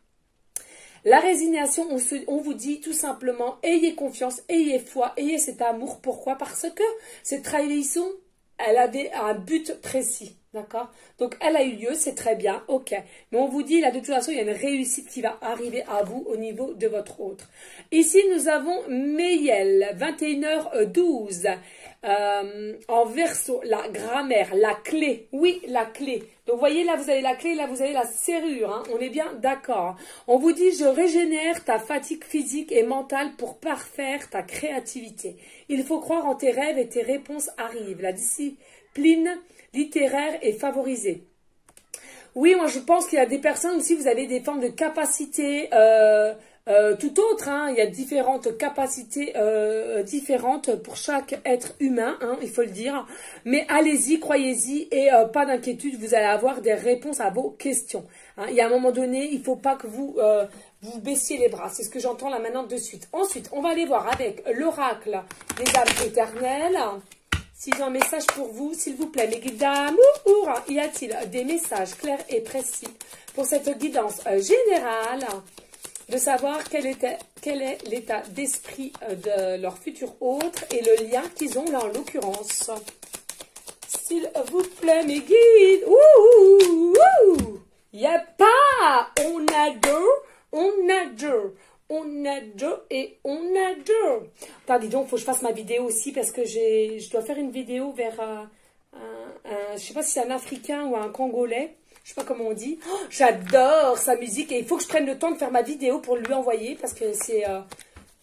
[SPEAKER 1] La résignation, on vous dit tout simplement, ayez confiance, ayez foi, ayez cet amour. Pourquoi? Parce que cette trahison, elle avait un but précis. D'accord? Donc, elle a eu lieu, c'est très bien, ok. Mais on vous dit, là, de toute façon, il y a une réussite qui va arriver à vous au niveau de votre autre. Ici, nous avons Meyel, 21h12. En verso, la grammaire, la clé. Oui, la clé. Donc, vous voyez, là, vous avez la clé, là, vous avez la serrure. Hein. On est bien d'accord. On vous dit, je régénère ta fatigue physique et mentale pour parfaire ta créativité. Il faut croire en tes rêves et tes réponses arrivent. La discipline littéraire est favorisée. Oui, moi, je pense qu'il y a des personnes aussi, vous avez des formes de capacités tout autres. Hein. Il y a différentes capacités différentes pour chaque être humain, hein, il faut le dire. Mais allez-y, croyez-y et pas d'inquiétude, vous allez avoir des réponses à vos questions. Hein. Il y a un moment donné, il ne faut pas que vous baissiez les bras. C'est ce que j'entends là maintenant de suite. Ensuite, on va aller voir avec l'oracle des âmes éternelles. S'ils ont un message pour vous, s'il vous plaît, mes guides d'amour, y a-t-il des messages clairs et précis pour cette guidance générale de savoir quel est l'état d'esprit de leur futur autre et le lien qu'ils ont là en l'occurrence. S'il vous plaît, mes guides. Y a pas. On adore. On adore et on adore. Attends, dis donc, il faut que je fasse ma vidéo aussi parce que je dois faire une vidéo vers je sais pas si c'est un Africain ou un Congolais. Je sais pas comment on dit. Oh, j'adore sa musique et il faut que je prenne le temps de faire ma vidéo pour lui envoyer parce que c'est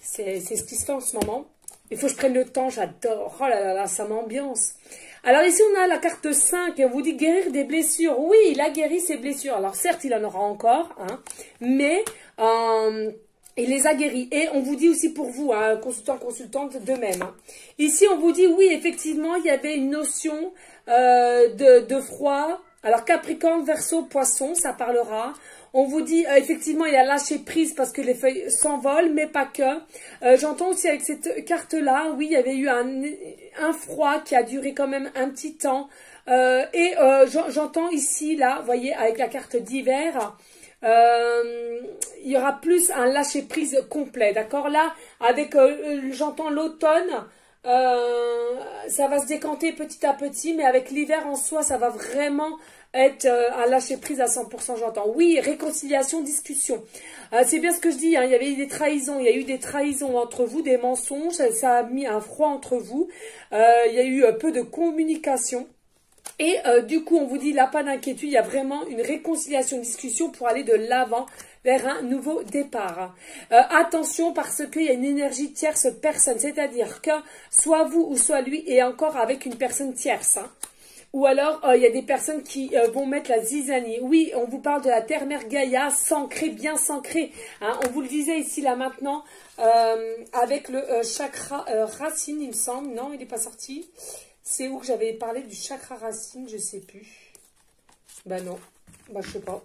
[SPEAKER 1] ce qui se fait en ce moment. Il faut que je prenne le temps, j'adore. Oh là là là, ça m'ambiance. Alors ici, on a la carte 5 et on vous dit guérir des blessures. Oui, il a guéri ses blessures. Alors certes, il en aura encore, hein, mais il les a guéris. Et on vous dit aussi pour vous, hein, consultant, consultante, de même. Hein. Ici, on vous dit, oui, effectivement, il y avait une notion de froid. Alors, Capricorne, Verseau, Poisson, ça parlera. On vous dit, effectivement, il a lâché prise parce que les feuilles s'envolent, mais pas que. J'entends aussi avec cette carte-là, oui, il y avait eu un froid qui a duré quand même un petit temps. J'entends ici, là, vous voyez, avec la carte d'hiver, il y aura plus un lâcher-prise complet, d'accord? Là, avec, j'entends l'automne, ça va se décanter petit à petit, mais avec l'hiver en soi, ça va vraiment être un lâcher-prise à 100%, j'entends. Oui, réconciliation, discussion. C'est bien ce que je dis, hein, il y avait eu des trahisons, il y a eu des trahisons entre vous, des mensonges, ça a mis un froid entre vous, il y a eu peu de communication. Et du coup, on vous dit, là, pas d'inquiétude, il y a vraiment une réconciliation, discussion pour aller de l'avant vers un nouveau départ. Attention parce qu'il y a une énergie tierce personne, c'est-à-dire que soit vous ou soit lui et encore avec une personne tierce. Hein. Ou alors, il y a des personnes qui vont mettre la zizanie. Oui, on vous parle de la terre-mère Gaïa, s'ancrer, bien s'ancrer. Hein. On vous le disait ici, là, maintenant, avec le chakra racine, il me semble. Non, il n'est pas sorti. C'est où que j'avais parlé du chakra racine, je sais plus. Ben non, ben je sais pas.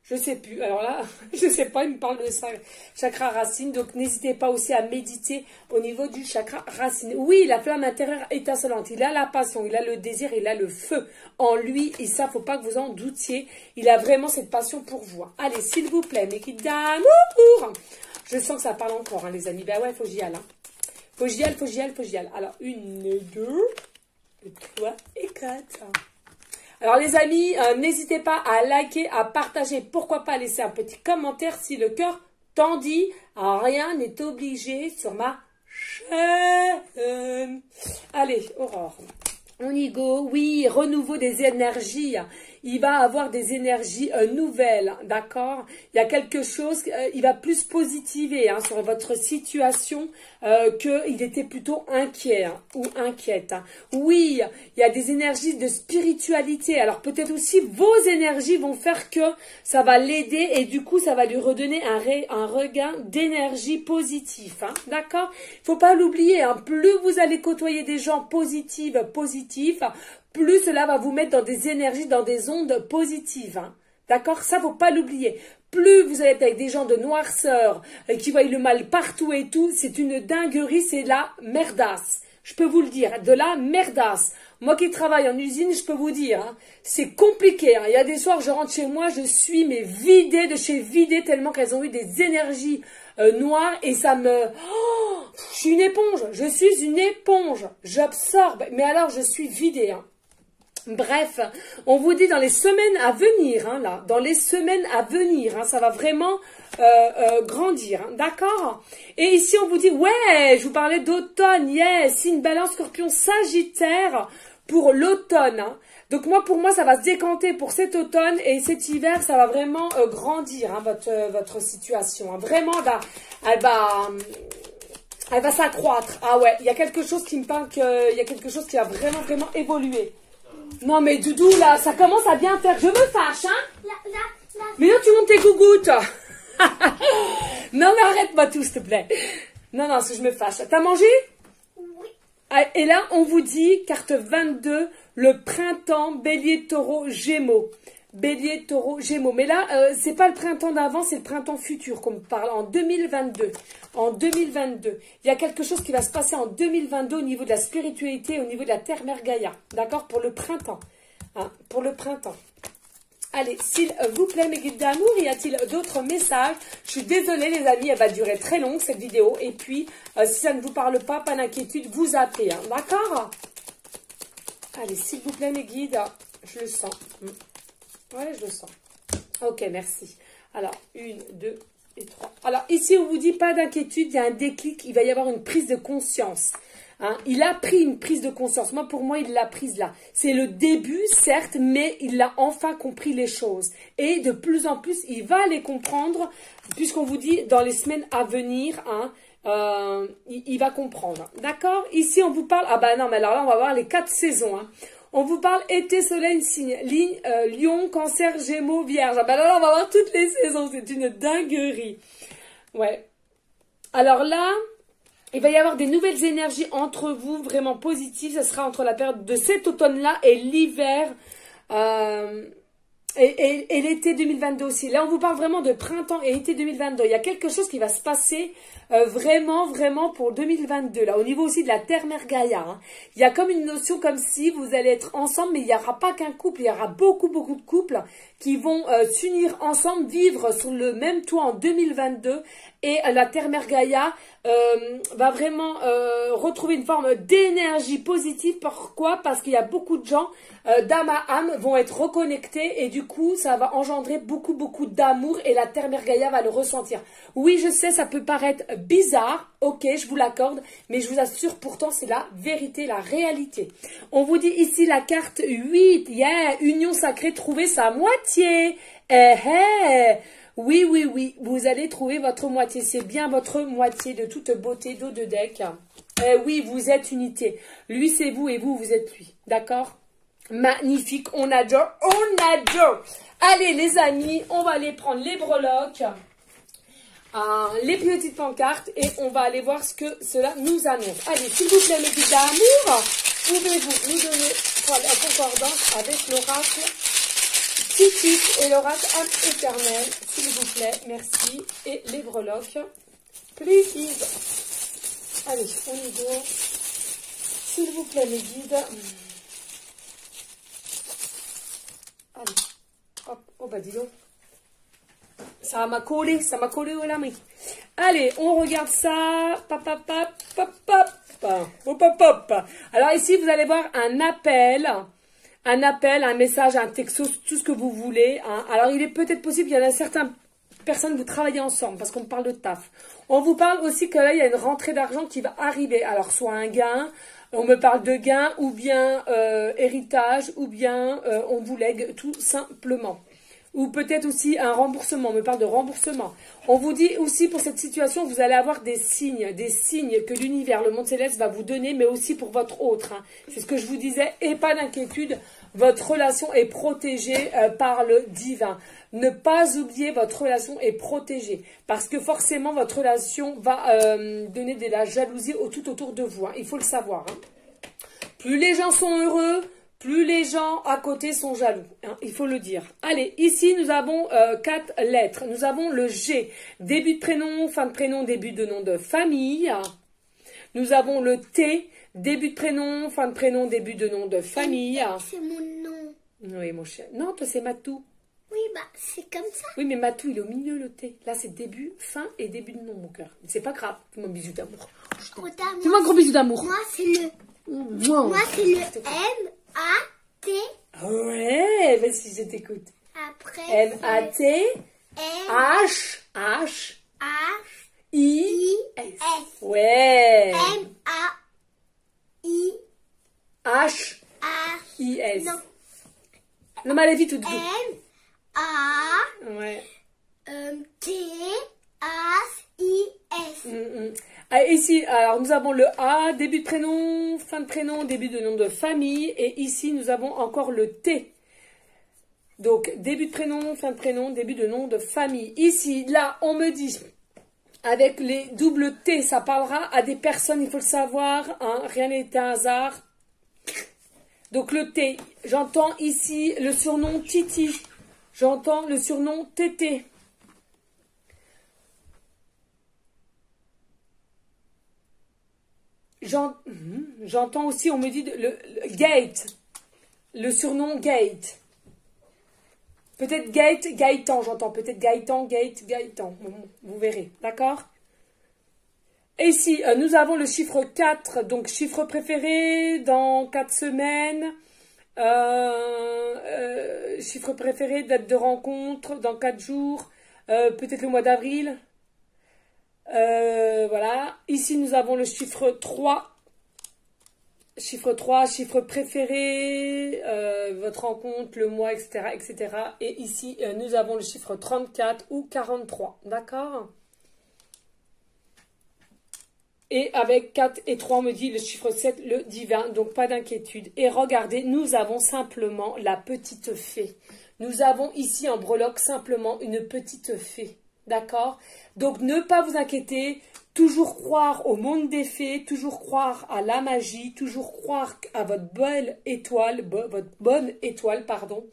[SPEAKER 1] Je sais plus. Alors là, je sais pas, il me parle de ça, chakra racine. Donc n'hésitez pas aussi à méditer au niveau du chakra racine. Oui, la flamme intérieure étincelante. Il a la passion, il a le désir, il a le feu en lui. Et ça, faut pas que vous en doutiez. Il a vraiment cette passion pour vous. Allez, s'il vous plaît, mes guides d'amour. Je sens que ça parle encore, hein, les amis. Ben ouais, faut que j'y aille. Hein. Faut que j'y aille, faut que j'y aille, faut que j'y aille. Alors, 1, 2, 3 et 4. Alors les amis, n'hésitez pas à liker, à partager, pourquoi pas laisser un petit commentaire si le cœur t'en dit. Rien n'est obligé sur ma chaîne. Allez, Aurore, on y go. Oui, renouveau des énergies. Il va avoir des énergies nouvelles, d'accord? Il y a quelque chose, il va plus positiver hein, sur votre situation qu'il était plutôt inquiet hein, ou inquiète. Hein. Oui, il y a des énergies de spiritualité. Alors peut-être aussi vos énergies vont faire que ça va l'aider et du coup ça va lui redonner un regain d'énergie positif, hein, d'accord? Il ne faut pas l'oublier, hein, plus vous allez côtoyer des gens positifs, plus cela va vous mettre dans des énergies, dans des ondes positives. Hein. D'accord? Ça, faut pas l'oublier. Plus vous allez être avec des gens de noirceur qui voient le mal partout et tout, c'est une dinguerie, c'est la merdasse. Je peux vous le dire, de la merdasse. Moi qui travaille en usine, je peux vous dire, hein, c'est compliqué. Hein. Il y a des soirs, je rentre chez moi, je suis vidée de chez vidée tellement qu'elles ont eu des énergies noires et ça me... Oh, je suis une éponge, je suis une éponge. J'absorbe, mais alors je suis vidée. Hein. Bref, on vous dit dans les semaines à venir, hein, là, dans les semaines à venir, hein, ça va vraiment grandir, hein, d'accord? Et ici, on vous dit, ouais, je vous parlais d'automne, yes, signe balance, scorpion, sagittaire pour l'automne, hein. Donc moi, pour moi, ça va se décanter pour cet automne et cet hiver, ça va vraiment grandir, hein, votre situation, hein. Vraiment, elle va s'accroître. Ah ouais, il y a quelque chose qui me parle qu'il y a quelque chose qui va vraiment, vraiment évoluer. Non mais Doudou, là, ça commence à bien faire. Je me fâche, hein? Mais non, tu montes tes gougouttes. Non mais arrête-moi tout, s'il te plaît. Non, non, je me fâche. T'as mangé?
[SPEAKER 2] Oui.
[SPEAKER 1] Et là, on vous dit, carte 22, le printemps, bélier, taureau, gémeaux. Bélier, taureau, gémeaux. Mais là, c'est pas le printemps d'avant, c'est le printemps futur qu'on parle en 2022. En 2022. Il y a quelque chose qui va se passer en 2022 au niveau de la spiritualité, au niveau de la terre-mère Gaïa. D'accord? Pour le printemps. Hein, pour le printemps. Allez, s'il vous plaît, mes guides d'amour, y a-t-il d'autres messages? Je suis désolée, les amis, elle va durer très long, cette vidéo. Et puis, si ça ne vous parle pas d'inquiétude, vous appelez. Hein, d'accord? Allez, s'il vous plaît, mes guides, je le sens. Ouais, je le sens. Ok, merci. Alors, 1, 2 et 3. Alors, ici, on vous dit pas d'inquiétude, il y a un déclic, il va y avoir une prise de conscience. Hein, il a pris une prise de conscience. Moi, pour moi, il l'a prise là. C'est le début, certes, mais il a enfin compris les choses. Et de plus en plus, il va les comprendre, puisqu'on vous dit, dans les semaines à venir, hein, il va comprendre. D'accord? Ici, on vous parle... Ah bah non, mais alors là, on va voir les 4 saisons. Hein. On vous parle été, soleil, signe, ligne, lion, cancer, gémeaux, vierge. Ah bah là, on va voir toutes les saisons. C'est une dinguerie. Ouais. Alors là... il va y avoir des nouvelles énergies entre vous, vraiment positives. Ce sera entre la période de cet automne-là et l'hiver et l'été 2022 aussi. Là, on vous parle vraiment de printemps et été 2022. Il y a quelque chose qui va se passer vraiment, vraiment pour 2022. Là, au niveau aussi de la terre-mère Gaïa. Hein. Il y a comme une notion comme si vous allez être ensemble, mais il n'y aura pas qu'un couple. Il y aura beaucoup, beaucoup de couples qui vont s'unir ensemble, vivre sous le même toit en 2022. Et la terre-mère Gaïa va vraiment retrouver une forme d'énergie positive. Pourquoi? Parce qu'il y a beaucoup de gens d'âme à âme vont être reconnectés et du coup ça va engendrer beaucoup beaucoup d'amour et la terre-mère Gaïa va le ressentir. Oui, je sais, ça peut paraître bizarre, ok, je vous l'accorde, mais je vous assure pourtant c'est la vérité, la réalité. On vous dit ici la carte 8, yeah, union sacrée, trouver sa moitié. Oui, oui, oui, vous allez trouver votre moitié. C'est bien votre moitié de toute beauté d'eau de deck. Oui, vous êtes unité. Lui, c'est vous et vous, vous êtes lui. D'accord? Magnifique, on adore, on adore. Allez, les amis, on va aller prendre les breloques, les petites pancartes et on va aller voir ce que cela nous annonce. Allez, s'il vous plaît, mes guides d'amour, pouvez-vous nous donner la concordance avec l'oracle Titus et l'oracle âme éternelle, s'il vous plaît, merci. Et les breloques, please. Allez, on y go. S'il vous plaît, mes guides. Allez, hop, oh bah dis donc. Ça m'a collé au la main. Allez, on regarde ça. Pop, pop, pop, pop, pop. Hop, hop, hop. Alors ici, vous allez voir un appel. Un appel, un message, un texto, tout ce que vous voulez. Hein. Alors, il est peut-être possible qu'il y en a certaines personnes, vous travaillez ensemble, parce qu'on parle de taf. On vous parle aussi que là, il y a une rentrée d'argent qui va arriver. Alors, soit un gain, on me parle de gain, ou bien héritage, ou bien on vous lègue tout simplement. Ou peut-être aussi un remboursement, on me parle de remboursement. On vous dit aussi pour cette situation, vous allez avoir des signes que l'univers, le monde céleste va vous donner, mais aussi pour votre autre. Hein. C'est ce que je vous disais, et pas d'inquiétude, votre relation est protégée par le divin. Ne pas oublier, votre relation est protégée, parce que forcément, votre relation va donner de la jalousie tout autour de vous. Hein. Il faut le savoir. Hein. Plus les gens sont heureux, plus les gens à côté sont jaloux, hein, il faut le dire. Allez, ici, nous avons 4 lettres. Nous avons le G, début de prénom, fin de prénom, début de nom de famille. Nous avons le T, début de prénom, fin de prénom, début de nom de famille.
[SPEAKER 2] C'est mon nom.
[SPEAKER 1] Oui, mon chien. Non, toi, c'est Matou.
[SPEAKER 2] Oui, bah, c'est comme ça.
[SPEAKER 1] Oui, mais Matou, il est au milieu, le T. Là, c'est début, fin et début de nom, mon cœur. C'est pas grave. Fais-moi un bisou d'amour. Fais-moi un gros bisou d'amour.
[SPEAKER 2] Moi, c'est le... Moi, c'est le M-A-T. T.
[SPEAKER 1] Ouais, vas-y, je t'écoute.
[SPEAKER 2] Après,
[SPEAKER 1] M-A-T.
[SPEAKER 2] M,
[SPEAKER 1] H. H.
[SPEAKER 2] H,
[SPEAKER 1] I.
[SPEAKER 2] I,
[SPEAKER 1] S.
[SPEAKER 2] S.
[SPEAKER 1] Ouais.
[SPEAKER 2] M, A, I,
[SPEAKER 1] H.
[SPEAKER 2] A,
[SPEAKER 1] I. S.
[SPEAKER 2] non.
[SPEAKER 1] Non, mais allez vite, tout de suite.
[SPEAKER 2] M, A,
[SPEAKER 1] Ouais.
[SPEAKER 2] T, A, I, S.
[SPEAKER 1] Ah, ici, alors nous avons le A, début de prénom, fin de prénom, début de nom de famille. Et ici, nous avons encore le T. Donc, début de prénom, début de nom de famille. Ici, là, on me dit, avec les doubles T, ça parlera à des personnes, il faut le savoir, hein, rien n'est un hasard. Donc, le T, j'entends ici le surnom Titi. J'entends le surnom Tété. J'entends aussi, on me dit le Gate, le surnom Gate. Peut-être Gate, Gaëtan, j'entends. Peut-être Gaëtan, Gate, Gaëtan. Vous verrez, d'accord? Et ici, nous avons le chiffre 4, donc chiffre préféré dans 4 semaines. Chiffre préféré, date de rencontre dans 4 jours. Peut-être le mois d'avril. Voilà. Ici, nous avons le chiffre 3. Chiffre 3, chiffre préféré, votre rencontre, le mois, etc., etc. Et ici, nous avons le chiffre 34 ou 43. D'accord? Et avec 4 et 3, on me dit le chiffre 7, le divin. Donc, pas d'inquiétude. Et regardez, nous avons simplement la petite fée. Nous avons ici en breloque simplement une petite fée. D'accord? Donc, ne pas vous inquiéter. Toujours croire au monde des fées, toujours croire à la magie, toujours croire à votre belle étoile, votre bonne étoile, pardon.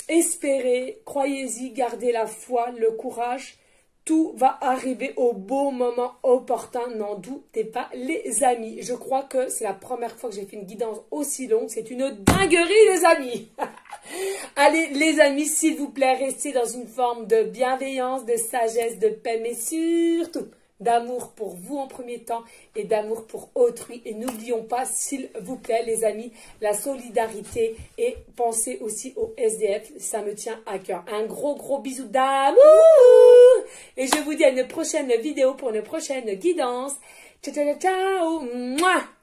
[SPEAKER 1] Espérez, croyez-y, gardez la foi, le courage. Tout va arriver au bon moment opportun, n'en doutez pas, les amis. Je crois que c'est la première fois que j'ai fait une guidance aussi longue. C'est une dinguerie, les amis. Allez, les amis, s'il vous plaît, restez dans une forme de bienveillance, de sagesse, de paix, mais surtout d'amour pour vous en premier temps et d'amour pour autrui. Et n'oublions pas, s'il vous plaît, les amis, la solidarité et pensez aussi au SDF. Ça me tient à cœur. Un gros, gros bisou d'amour. Et je vous dis à une prochaine vidéo pour une prochaine guidance. Ciao, ciao, ciao. Mouah.